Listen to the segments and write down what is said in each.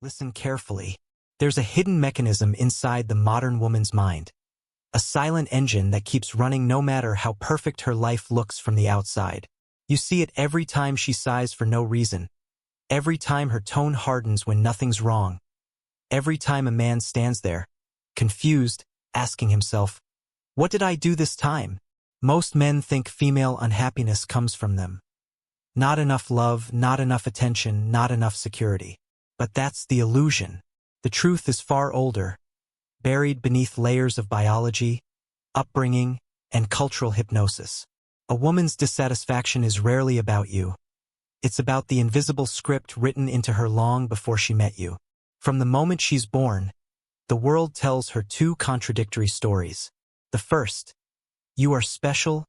Listen carefully. There's a hidden mechanism inside the modern woman's mind. A silent engine that keeps running no matter how perfect her life looks from the outside. You see it every time she sighs for no reason. Every time her tone hardens when nothing's wrong. Every time a man stands there, confused, asking himself, "What did I do this time?" Most men think female unhappiness comes from them. Not enough love, not enough attention, not enough security. But that's the illusion. The truth is far older, buried beneath layers of biology, upbringing, and cultural hypnosis. A woman's dissatisfaction is rarely about you. It's about the invisible script written into her long before she met you. From the moment she's born, the world tells her two contradictory stories. The first, you are special,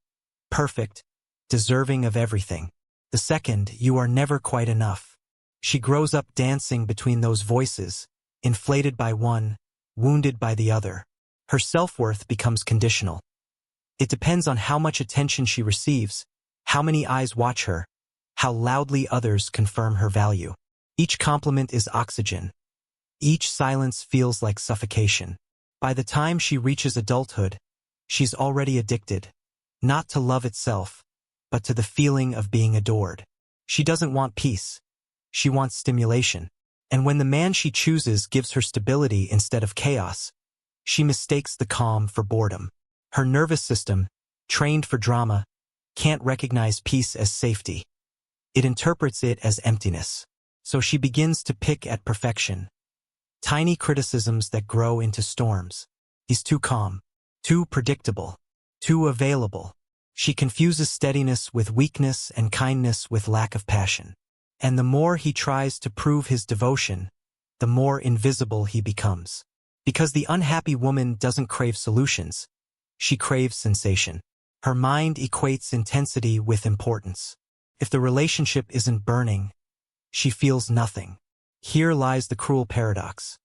perfect, deserving of everything. The second, you are never quite enough. She grows up dancing between those voices, inflated by one, wounded by the other. Her self-worth becomes conditional. It depends on how much attention she receives, how many eyes watch her, how loudly others confirm her value. Each compliment is oxygen. Each silence feels like suffocation. By the time she reaches adulthood, she's already addicted, not to love itself, but to the feeling of being adored. She doesn't want peace. She wants stimulation. And when the man she chooses gives her stability instead of chaos, she mistakes the calm for boredom. Her nervous system, trained for drama, can't recognize peace as safety. It interprets it as emptiness. So she begins to pick at perfection. Tiny criticisms that grow into storms. He's too calm, too predictable, too available. She confuses steadiness with weakness and kindness with lack of passion. And the more he tries to prove his devotion, the more invisible he becomes. Because the unhappy woman doesn't crave solutions, she craves sensation. Her mind equates intensity with importance. If the relationship isn't burning, she feels nothing. Here lies the cruel paradox.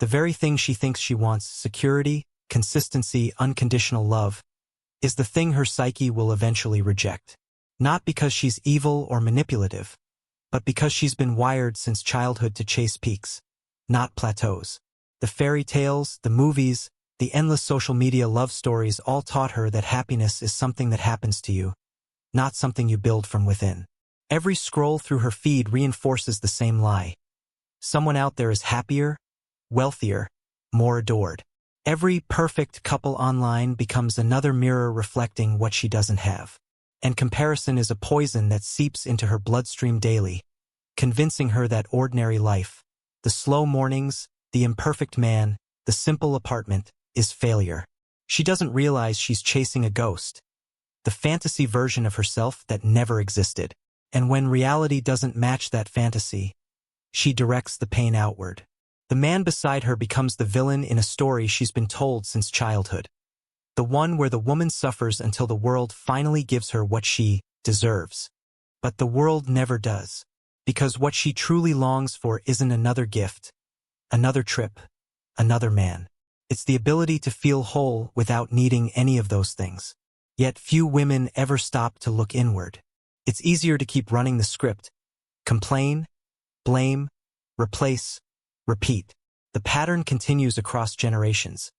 The very thing she thinks she wants, security, consistency, unconditional love, is the thing her psyche will eventually reject. Not because she's evil or manipulative, but because she's been wired since childhood to chase peaks, not plateaus. The fairy tales, the movies, the endless social media love stories all taught her that happiness is something that happens to you, not something you build from within. Every scroll through her feed reinforces the same lie. Someone out there is happier, wealthier, more adored. Every perfect couple online becomes another mirror reflecting what she doesn't have. And comparison is a poison that seeps into her bloodstream daily, convincing her that ordinary life, the slow mornings, the imperfect man, the simple apartment, is failure. She doesn't realize she's chasing a ghost, the fantasy version of herself that never existed. And when reality doesn't match that fantasy, she directs the pain outward. The man beside her becomes the villain in a story she's been told since childhood. The one where the woman suffers until the world finally gives her what she deserves. But the world never does. Because what she truly longs for isn't another gift, another trip, another man. It's the ability to feel whole without needing any of those things. Yet few women ever stop to look inward. It's easier to keep running the script. Complain, blame, replace, repeat. The pattern continues across generations.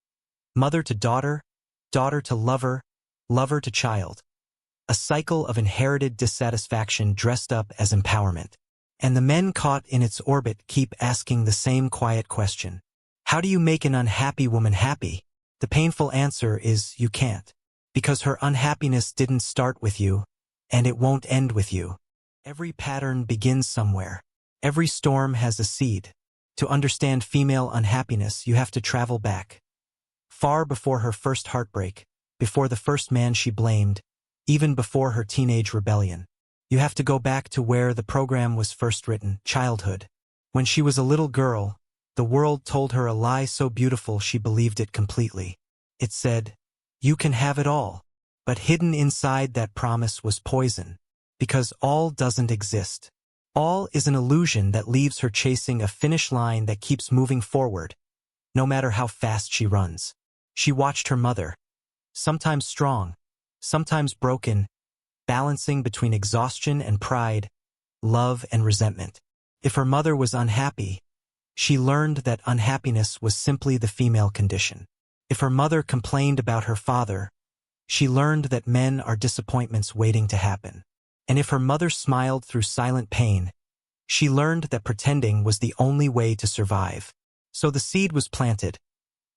Mother to daughter, daughter to lover, lover to child. A cycle of inherited dissatisfaction dressed up as empowerment. And the men caught in its orbit keep asking the same quiet question. How do you make an unhappy woman happy? The painful answer is you can't. Because her unhappiness didn't start with you, and it won't end with you. Every pattern begins somewhere. Every storm has a seed. To understand female unhappiness, you have to travel back. Far before her first heartbreak, before the first man she blamed, even before her teenage rebellion. You have to go back to where the program was first written, childhood. When she was a little girl, the world told her a lie so beautiful she believed it completely. It said, "You can have it all." But hidden inside that promise was poison. Because all doesn't exist. All is an illusion that leaves her chasing a finish line that keeps moving forward, no matter how fast she runs. She watched her mother, sometimes strong, sometimes broken, balancing between exhaustion and pride, love and resentment. If her mother was unhappy, She learned that unhappiness was simply the female condition. If her mother complained about her father, she learned that men are disappointments waiting to happen. And if her mother smiled through silent pain, she learned that pretending was the only way to survive. So the seed was planted.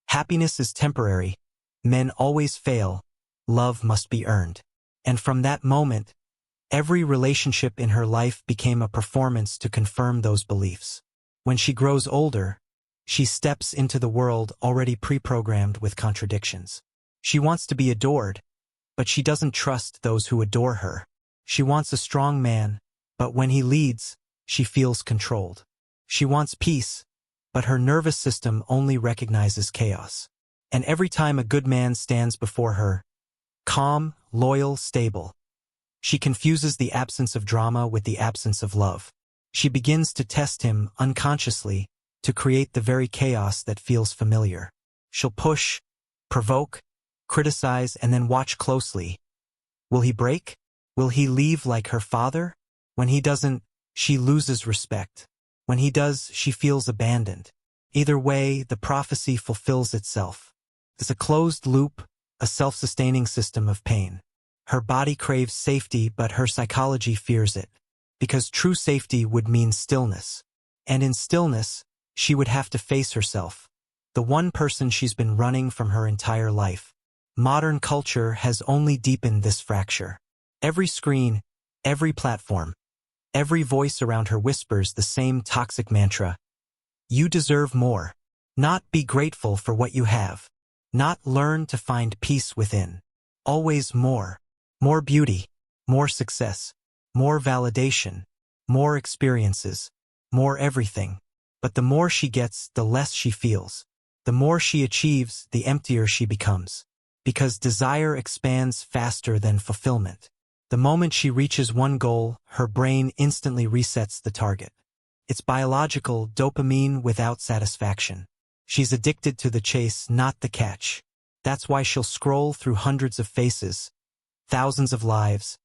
Happiness is temporary. Men always fail. Love must be earned. And from that moment, every relationship in her life became a performance to confirm those beliefs. When she grows older, she steps into the world already pre-programmed with contradictions. She wants to be adored, but she doesn't trust those who adore her. She wants a strong man, but when he leads, she feels controlled. She wants peace, but her nervous system only recognizes chaos. And every time a good man stands before her, calm, loyal, stable, she confuses the absence of drama with the absence of love. She begins to test him unconsciously to create the very chaos that feels familiar. She'll push, provoke, criticize, and then watch closely. Will he break? Will he leave like her father? When he doesn't, she loses respect. When he does, she feels abandoned. Either way, the prophecy fulfills itself. It's a closed loop, a self-sustaining system of pain. Her body craves safety, but her psychology fears it. Because true safety would mean stillness. And in stillness, she would have to face herself, the one person she's been running from her entire life. Modern culture has only deepened this fracture. Every screen, every platform, every voice around her whispers the same toxic mantra. You deserve more. Not be grateful for what you have. Not learn to find peace within. Always more. More beauty, more success, more validation, more experiences, more everything. But the more she gets, the less she feels. The more she achieves, the emptier she becomes. Because desire expands faster than fulfillment. The moment she reaches one goal, her brain instantly resets the target. It's biological dopamine without satisfaction. She's addicted to the chase, not the catch. That's why she'll scroll through hundreds of faces, thousands of lives,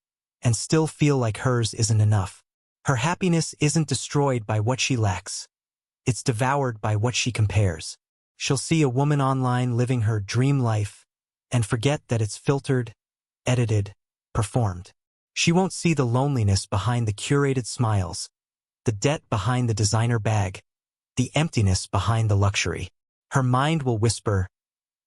and still feel like hers isn't enough. Her happiness isn't destroyed by what she lacks. It's devoured by what she compares. She'll see a woman online living her dream life and forget that it's filtered, edited, performed. She won't see the loneliness behind the curated smiles, the debt behind the designer bag, the emptiness behind the luxury. Her mind will whisper,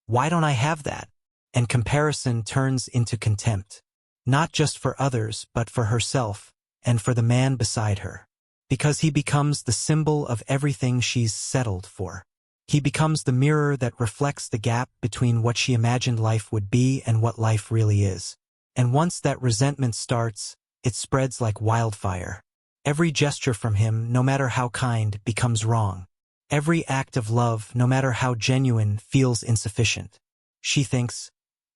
"Why don't I have that?" And comparison turns into contempt, not just for others, but for herself and for the man beside her. Because he becomes the symbol of everything she's settled for. He becomes the mirror that reflects the gap between what she imagined life would be and what life really is. And once that resentment starts, it spreads like wildfire. Every gesture from him, no matter how kind, becomes wrong. Every act of love, no matter how genuine, feels insufficient. She thinks,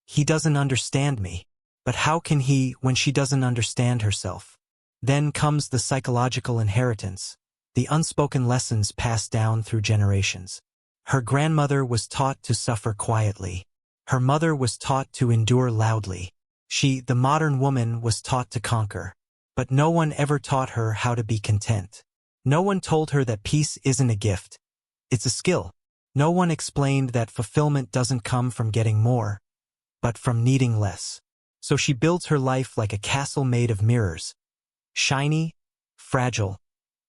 he doesn't understand me. But how can he when she doesn't understand herself? Then comes the psychological inheritance, the unspoken lessons passed down through generations. Her grandmother was taught to suffer quietly. Her mother was taught to endure loudly. She, the modern woman, was taught to conquer. But no one ever taught her how to be content. No one told her that peace isn't a gift. It's a skill. No one explained that fulfillment doesn't come from getting more, but from needing less. So she builds her life like a castle made of mirrors. Shiny, fragile,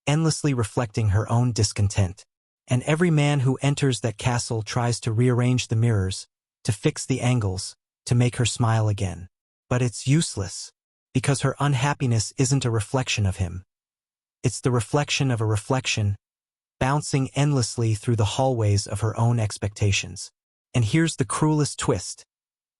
endlessly reflecting her own discontent. And every man who enters that castle tries to rearrange the mirrors, to fix the angles, to make her smile again. But it's useless, because her unhappiness isn't a reflection of him. It's the reflection of a reflection, bouncing endlessly through the hallways of her own expectations. And here's the cruelest twist.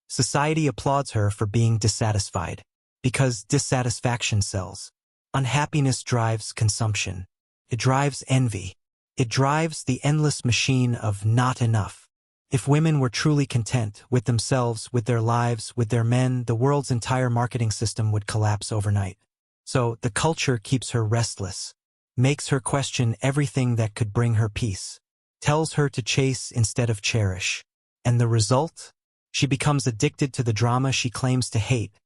Society applauds her for being dissatisfied, because dissatisfaction sells. Unhappiness drives consumption. It drives envy. It drives the endless machine of not enough. If women were truly content with themselves, with their lives, with their men, the world's entire marketing system would collapse overnight. So the culture keeps her restless, makes her question everything that could bring her peace, tells her to chase instead of cherish. And the result? She becomes addicted to the drama she claims to hate,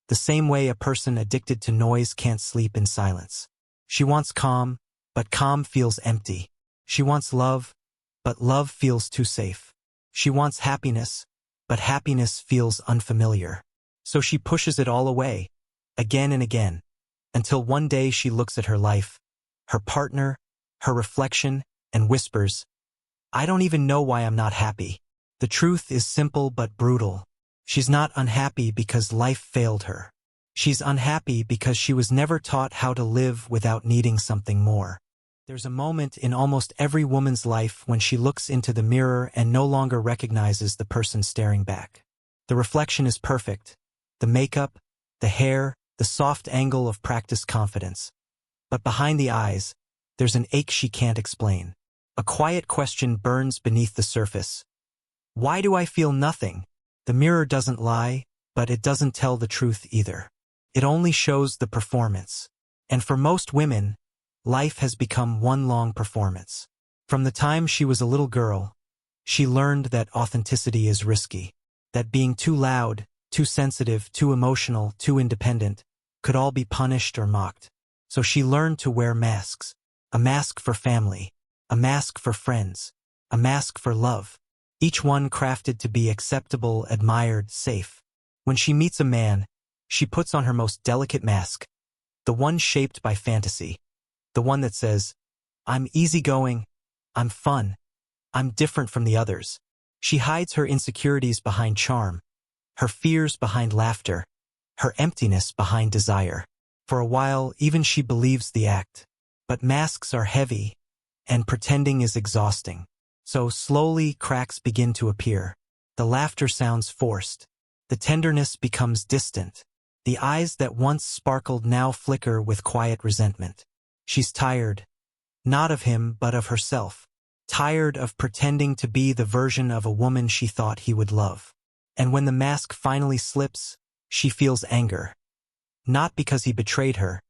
the same way a person addicted to noise can't sleep in silence. She wants calm, but calm feels empty. She wants love, but love feels too safe. She wants happiness, but happiness feels unfamiliar. So she pushes it all away, again and again, until one day she looks at her life, her partner, her reflection, and whispers, "I don't even know why I'm not happy." The truth is simple but brutal. She's not unhappy because life failed her. She's unhappy because she was never taught how to live without needing something more. There's a moment in almost every woman's life when she looks into the mirror and no longer recognizes the person staring back. The reflection is perfect. The makeup, the hair, the soft angle of practiced confidence. But behind the eyes, there's an ache she can't explain. A quiet question burns beneath the surface. Why do I feel nothing? The mirror doesn't lie, but it doesn't tell the truth either. It only shows the performance. And for most women, life has become one long performance. From the time she was a little girl, she learned that authenticity is risky, that being too loud, too sensitive, too emotional, too independent could all be punished or mocked. So she learned to wear masks. A mask for family, a mask for friends, a mask for love. Each one crafted to be acceptable, admired, safe. When she meets a man, she puts on her most delicate mask, the one shaped by fantasy, the one that says, "I'm easygoing, I'm fun, I'm different from the others." She hides her insecurities behind charm, her fears behind laughter, her emptiness behind desire. For a while, even she believes the act. But masks are heavy, and pretending is exhausting. So slowly cracks begin to appear. The laughter sounds forced. The tenderness becomes distant. The eyes that once sparkled now flicker with quiet resentment. She's tired, not of him but of herself. Tired of pretending to be the version of a woman she thought he would love. And when the mask finally slips, she feels anger. Not because he betrayed her,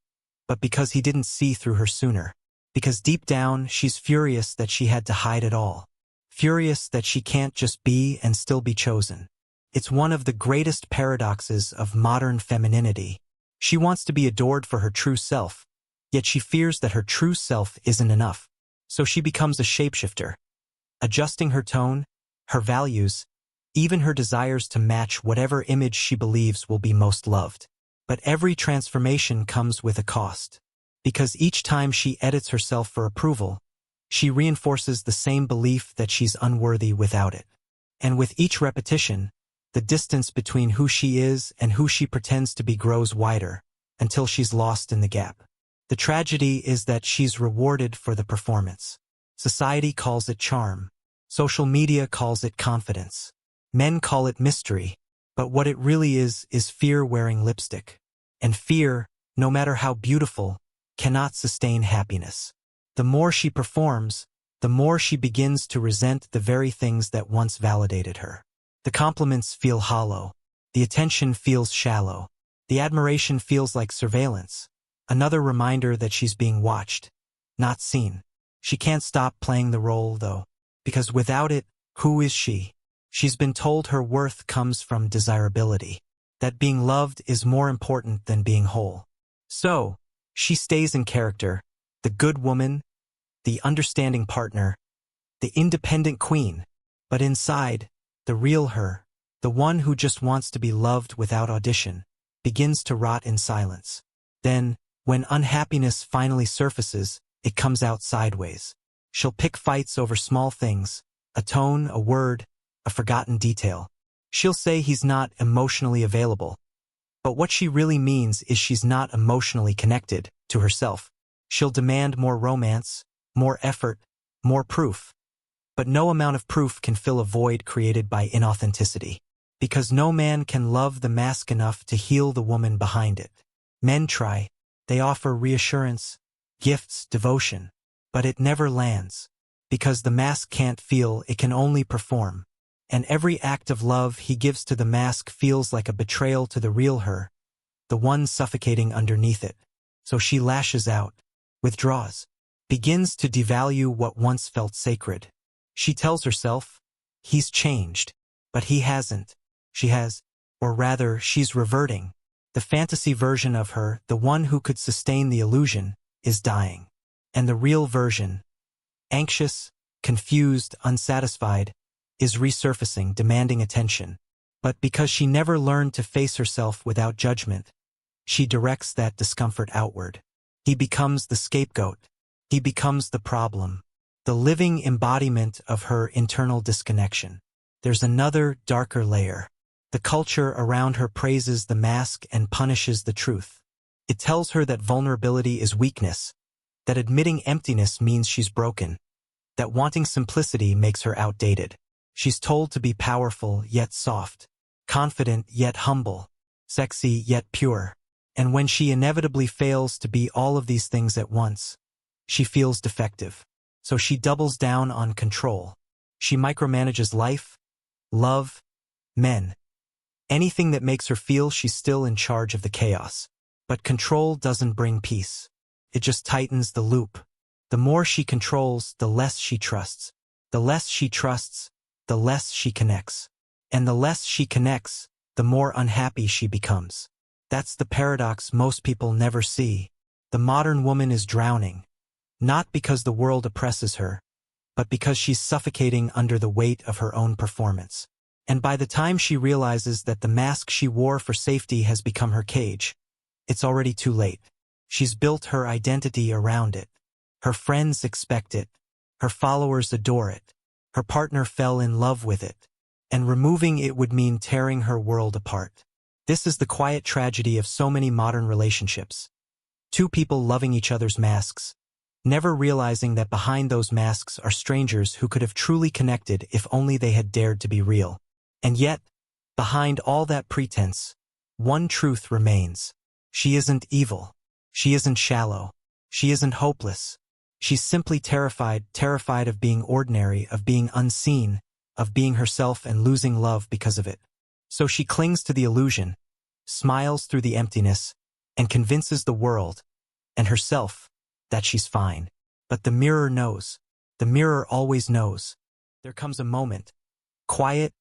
but because he didn't see through her sooner. Because deep down, she's furious that she had to hide it all. Furious that she can't just be and still be chosen. It's one of the greatest paradoxes of modern femininity. She wants to be adored for her true self, yet she fears that her true self isn't enough. So she becomes a shapeshifter, adjusting her tone, her values, even her desires to match whatever image she believes will be most loved. But every transformation comes with a cost. Because each time she edits herself for approval, she reinforces the same belief that she's unworthy without it. And with each repetition, the distance between who she is and who she pretends to be grows wider, until she's lost in the gap. The tragedy is that she's rewarded for the performance. Society calls it charm. Social media calls it confidence. Men call it mystery. But what it really is fear wearing lipstick. And fear, no matter how beautiful, cannot sustain happiness. The more she performs, the more she begins to resent the very things that once validated her. The compliments feel hollow. The attention feels shallow. The admiration feels like surveillance. Another reminder that she's being watched, not seen. She can't stop playing the role, though, because without it, who is she? She's been told her worth comes from desirability, that being loved is more important than being whole. So, she stays in character, the good woman, the understanding partner, the independent queen. But inside, the real her, the one who just wants to be loved without audition, begins to rot in silence. Then, when unhappiness finally surfaces, it comes out sideways. She'll pick fights over small things, a tone, a word, a forgotten detail. She'll say he's not emotionally available. But what she really means is she's not emotionally connected to herself. She'll demand more romance, more effort, more proof. But no amount of proof can fill a void created by inauthenticity. Because no man can love the mask enough to heal the woman behind it. Men try. They offer reassurance, gifts, devotion. But it never lands. Because the mask can't feel, it can only perform. And every act of love he gives to the mask feels like a betrayal to the real her, the one suffocating underneath it. So she lashes out, withdraws, begins to devalue what once felt sacred. She tells herself, he's changed, but he hasn't. She has, or rather, she's reverting. The fantasy version of her, the one who could sustain the illusion, is dying. And the real version, Anxious, confused, unsatisfied, is resurfacing, demanding attention. But because she never learned to face herself without judgment, she directs that discomfort outward. He becomes the scapegoat. He becomes the problem, the living embodiment of her internal disconnection. There's another, darker layer. The culture around her praises the mask and punishes the truth. It tells her that vulnerability is weakness, that admitting emptiness means she's broken, that wanting simplicity makes her outdated. She's told to be powerful yet soft, confident yet humble, sexy yet pure. And when she inevitably fails to be all of these things at once, she feels defective. So she doubles down on control. She micromanages life, love, men. Anything that makes her feel she's still in charge of the chaos. But control doesn't bring peace. It just tightens the loop. The more she controls, the less she trusts. The less she trusts, the less she connects. And the less she connects, the more unhappy she becomes. That's the paradox most people never see. The modern woman is drowning, not because the world oppresses her, but because she's suffocating under the weight of her own performance. And by the time she realizes that the mask she wore for safety has become her cage, it's already too late. She's built her identity around it. Her friends expect it. Her followers adore it. Her partner fell in love with it. And removing it would mean tearing her world apart. This is the quiet tragedy of so many modern relationships. Two people loving each other's masks, never realizing that behind those masks are strangers who could have truly connected if only they had dared to be real. And yet, behind all that pretense, one truth remains. She isn't evil. She isn't shallow. She isn't hopeless. She's simply terrified of being ordinary, of being unseen, of being herself and losing love because of it. So she clings to the illusion, smiles through the emptiness, and convinces the world, and herself, that she's fine. But the mirror knows. The mirror always knows. There comes a moment, quiet,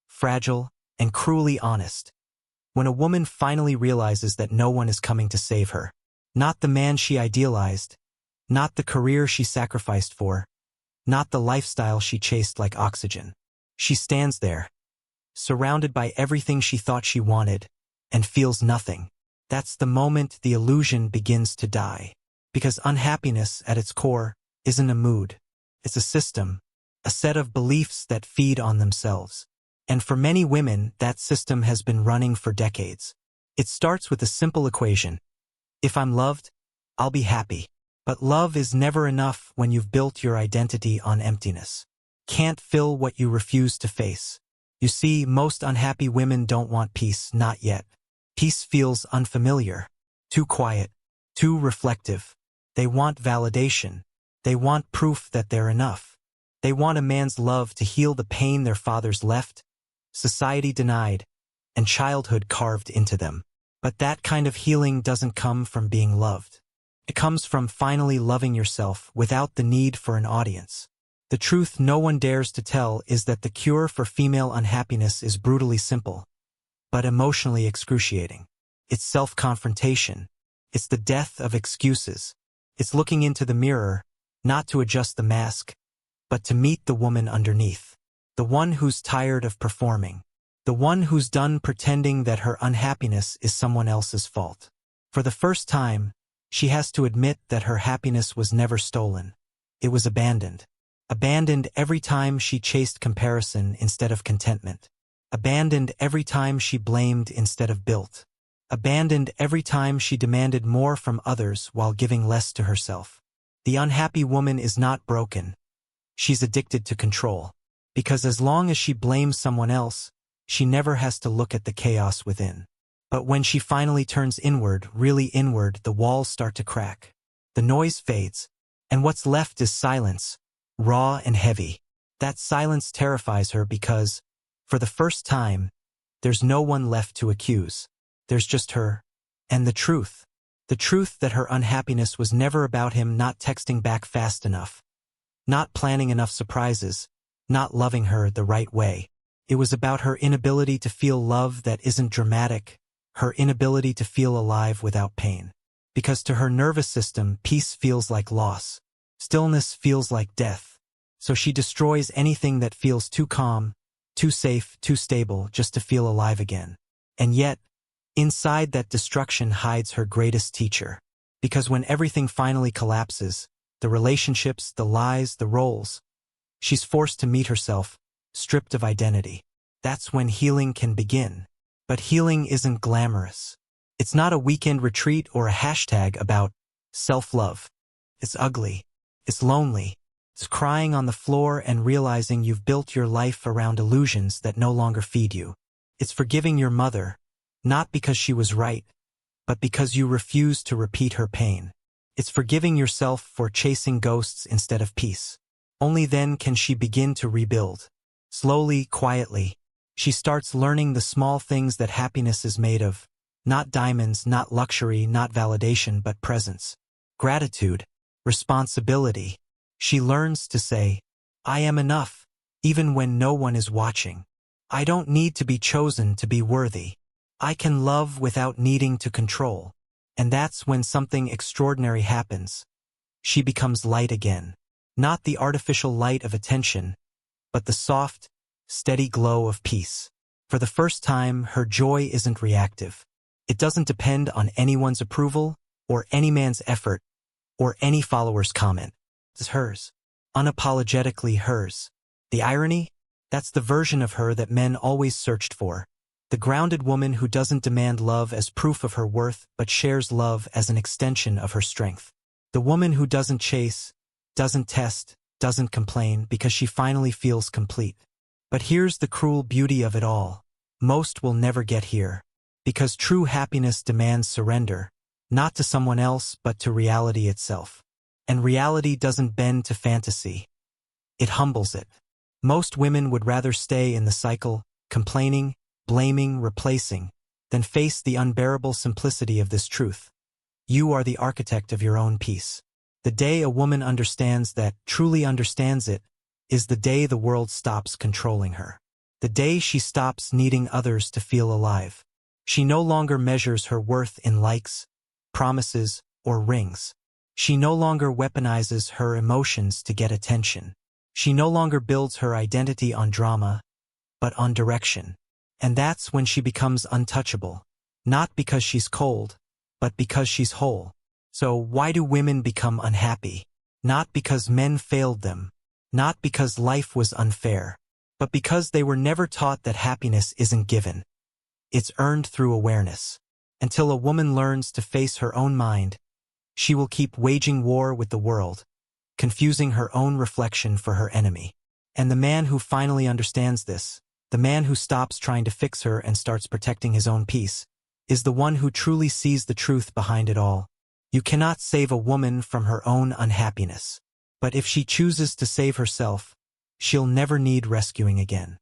fragile, and cruelly honest, when a woman finally realizes that no one is coming to save her. Not the man she idealized, not the career she sacrificed for, not the lifestyle she chased like oxygen. She stands there, surrounded by everything she thought she wanted, and feels nothing. That's the moment the illusion begins to die. Because unhappiness, at its core, isn't a mood. It's a system, a set of beliefs that feed on themselves. And for many women, that system has been running for decades. It starts with a simple equation. If I'm loved, I'll be happy. But love is never enough when you've built your identity on emptiness. Can't fill what you refuse to face. You see, most unhappy women don't want peace, not yet. Peace feels unfamiliar, too quiet, too reflective. They want validation. They want proof that they're enough. They want a man's love to heal the pain their fathers left, society denied, and childhood carved into them. But that kind of healing doesn't come from being loved. It comes from finally loving yourself without the need for an audience. The truth no one dares to tell is that the cure for female unhappiness is brutally simple, but emotionally excruciating. It's self-confrontation. It's the death of excuses. It's looking into the mirror, not to adjust the mask, but to meet the woman underneath. The one who's tired of performing. The one who's done pretending that her unhappiness is someone else's fault. For the first time, she has to admit that her happiness was never stolen. It was abandoned. Abandoned every time she chased comparison instead of contentment. Abandoned every time she blamed instead of built. Abandoned every time she demanded more from others while giving less to herself. The unhappy woman is not broken. She's addicted to control. Because as long as she blames someone else, she never has to look at the chaos within. But when she finally turns inward, really inward, the walls start to crack. The noise fades, and what's left is silence, raw and heavy. That silence terrifies her because, for the first time, there's no one left to accuse. There's just her. And the truth. The truth that her unhappiness was never about him not texting back fast enough, not planning enough surprises, not loving her the right way. It was about her inability to feel love that isn't dramatic, her inability to feel alive without pain. Because to her nervous system, peace feels like loss. Stillness feels like death. So she destroys anything that feels too calm, too safe, too stable, just to feel alive again. And yet, inside that destruction hides her greatest teacher. Because when everything finally collapses, the relationships, the lies, the roles, she's forced to meet herself, stripped of identity. That's when healing can begin. But healing isn't glamorous. It's not a weekend retreat or a hashtag about self-love. It's ugly. It's lonely. It's crying on the floor and realizing you've built your life around illusions that no longer feed you. It's forgiving your mother, not because she was right, but because you refused to repeat her pain. It's forgiving yourself for chasing ghosts instead of peace. Only then can she begin to rebuild. Slowly, quietly, she starts learning the small things that happiness is made of. Not diamonds, not luxury, not validation, but presence. Gratitude. Responsibility. She learns to say, I am enough, even when no one is watching. I don't need to be chosen to be worthy. I can love without needing to control. And that's when something extraordinary happens. She becomes light again. Not the artificial light of attention, but the soft, steady glow of peace. For the first time, her joy isn't reactive. It doesn't depend on anyone's approval, or any man's effort, or any follower's comment. It's hers. Unapologetically hers. The irony? That's the version of her that men always searched for. The grounded woman who doesn't demand love as proof of her worth, but shares love as an extension of her strength. The woman who doesn't chase, doesn't test, doesn't complain because she finally feels complete. But here's the cruel beauty of it all. Most will never get here. Because true happiness demands surrender, not to someone else but to reality itself. And reality doesn't bend to fantasy. It humbles it. Most women would rather stay in the cycle, complaining, blaming, replacing, than face the unbearable simplicity of this truth. You are the architect of your own peace. The day a woman understands that, truly understands it, is the day the world stops controlling her. The day she stops needing others to feel alive. She no longer measures her worth in likes, promises, or rings. She no longer weaponizes her emotions to get attention. She no longer builds her identity on drama, but on direction. And that's when she becomes untouchable. Not because she's cold, but because she's whole. So why do women become unhappy? Not because men failed them. Not because life was unfair. But because they were never taught that happiness isn't given. It's earned through awareness. Until a woman learns to face her own mind, she will keep waging war with the world, confusing her own reflection for her enemy. And the man who finally understands this, the man who stops trying to fix her and starts protecting his own peace, is the one who truly sees the truth behind it all. You cannot save a woman from her own unhappiness. But if she chooses to save herself, she'll never need rescuing again.